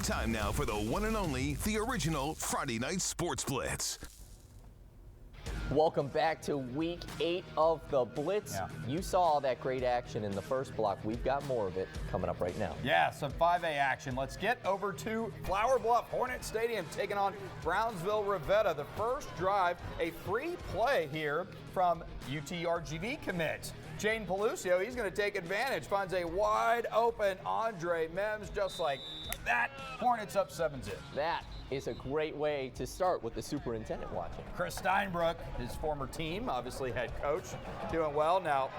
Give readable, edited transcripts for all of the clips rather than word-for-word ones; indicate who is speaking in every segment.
Speaker 1: Time now for the one and only, the original Friday Night Sports Blitz.
Speaker 2: Welcome back to week 8 of the Blitz.
Speaker 3: Yeah.
Speaker 2: You saw all that great action in the first block. We've got more of it coming up right now.
Speaker 3: Yeah, some 5A action. Let's get over to Flower Bluff Hornet Stadium taking on Brownsville Rivera. The first drive, a free play here from UTRGV commit. Jaden Pelucio, he's going to take advantage, finds a wide open Andre Mims, just like that. Hornets up 7-zip.
Speaker 2: That is a great way to start with the superintendent watching.
Speaker 3: Chris Steinbrook, his former team, obviously head coach, doing well. Now,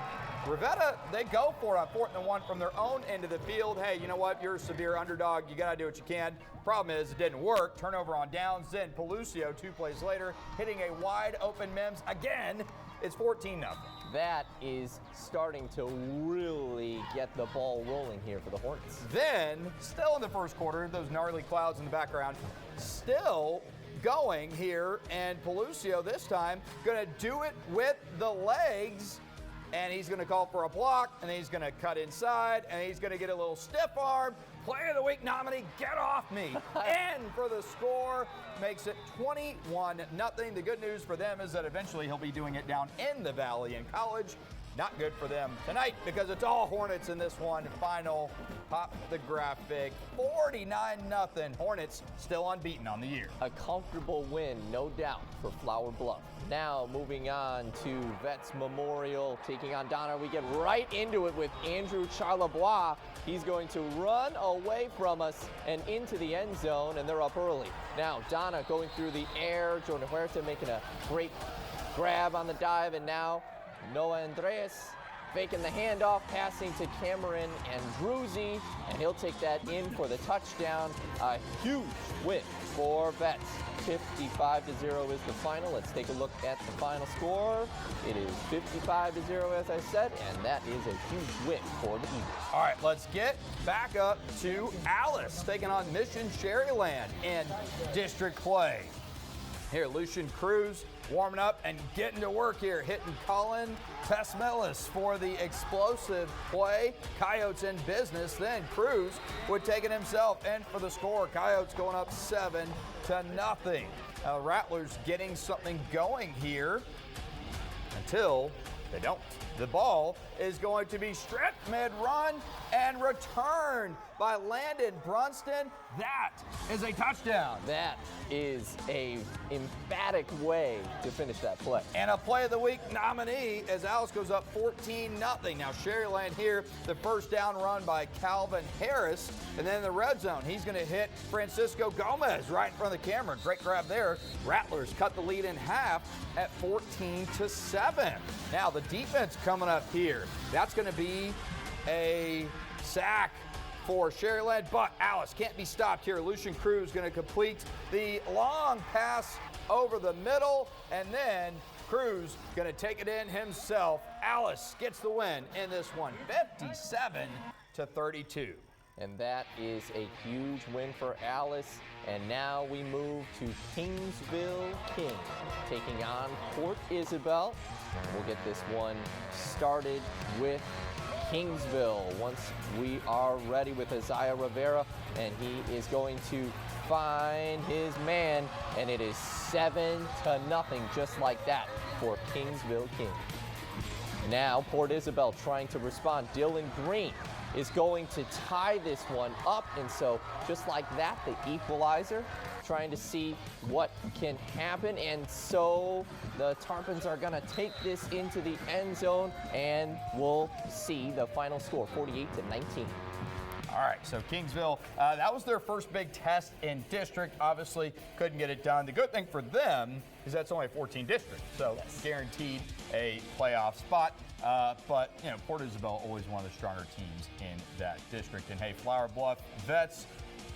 Speaker 3: Rivera, they go for it on 4th and 1 from their own end of the field. Hey, you know what? You're a severe underdog. You got to do what you can. Problem is, it didn't work. Turnover on downs. Then Pelucio, 2 plays later, hitting a wide open Mims. Again, it's 14-0.
Speaker 2: That is starting to really get the ball rolling here for the Hornets.
Speaker 3: Then, still in the first quarter, those gnarly clouds in the background, still going here, and Pelucio this time going to do it with the legs, and he's going to call for a block, and then he's going to cut inside, and he's going to get a little stiff arm. Player of the Week nominee, get off me. And for the score, makes it 21-0. The good news for them is that eventually he'll be doing it down in the Valley in college. Not good for them tonight because it's all Hornets in this one. Final, pop the graphic, 49-0. Hornets still unbeaten on the year.
Speaker 2: A comfortable win, no doubt, for Flower Bluff. Now moving on to Vets Memorial, taking on Donna. We get right into it with Andrew Charlebois. He's going to run away from us and into the end zone, and they're up early. Now Donna going through the air. Jordan Huerta making a great grab on the dive, and now Noah Andres faking the handoff, passing to Cameron and Druzy, and he'll take that in for the touchdown. A huge win for Vets. 55-0 is the final. Let's take a look at the final score. It is 55-0, as I said, and that is a huge win for the Eagles.
Speaker 3: All right, let's get back up to Alice, taking on Mission Sharyland in district play. Here, Lucian Cruz warming up and getting to work here, hitting Colin Pesmelis for the explosive play. Coyotes in business. Then Cruz would take it himself and for the score. Coyotes going up 7-0. Rattlers getting something going here until they don't. The ball is going to be stripped mid-run and returned by Landon Brunston. That is a touchdown.
Speaker 2: That is a emphatic way to finish that play.
Speaker 3: And a Play of the Week nominee as Alice goes up 14-0. Now Cherryland here, the first down run by Calvin Harris. And then in the red zone, he's going to hit Francisco Gomez right in front of the camera. Great grab there. Rattlers cut the lead in half at 14-7. Now the defense coming up here. That's going to be a sack for Sharyland, but Alice can't be stopped here. Lucian Cruz going to complete the long pass over the middle, and then Cruz going to take it in himself. Alice gets the win in this one, 57-32.
Speaker 2: And that is a huge win for Alice. And now we move to Kingsville King, taking on Port Isabel. We'll get this one started with Kingsville once we are ready with Isaiah Rivera, and he is going to find his man, and it is 7-0, just like that for Kingsville King. Now Port Isabel trying to respond. Dylan Green is going to tie this one up, and so just like that, the equalizer, trying to see what can happen, and so the Tarpons are gonna take this into the end zone, and we'll see the final score, 48-19.
Speaker 3: All right, so Kingsville, that was their first big test in district. Obviously, couldn't get it done. The good thing for them is that's only a 14 district, so guaranteed a playoff spot. But, you know, Port Isabel always one of the stronger teams in that district. And, hey, Flower Bluff Vets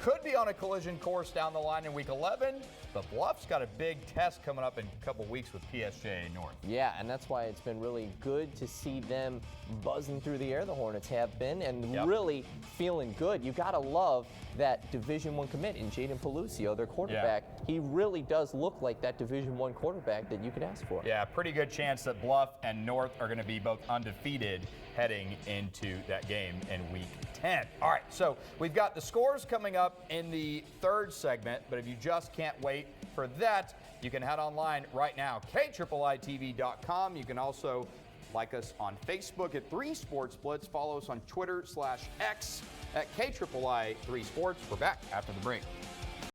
Speaker 3: could be on a collision course down the line in week 11, but Bluff's got a big test coming up in a couple weeks with PSJ North.
Speaker 2: Yeah, and that's why it's been really good to see them buzzing through the air, the Hornets have been, and really feeling good. You gotta love that Division I commit in Jaden Pelucio, their quarterback. He really does look like that Division I quarterback that you could ask for.
Speaker 3: Yeah, pretty good chance that Bluff and North are gonna be both undefeated heading into that game in Week 10. All right, so we've got the scores coming up in the third segment, but if you just can't wait for that, you can head online right now, KIIITV.com. You can also like us on Facebook at 3 Sports Blitz. Follow us on Twitter/X at KIII3 Sports. We're back after the break.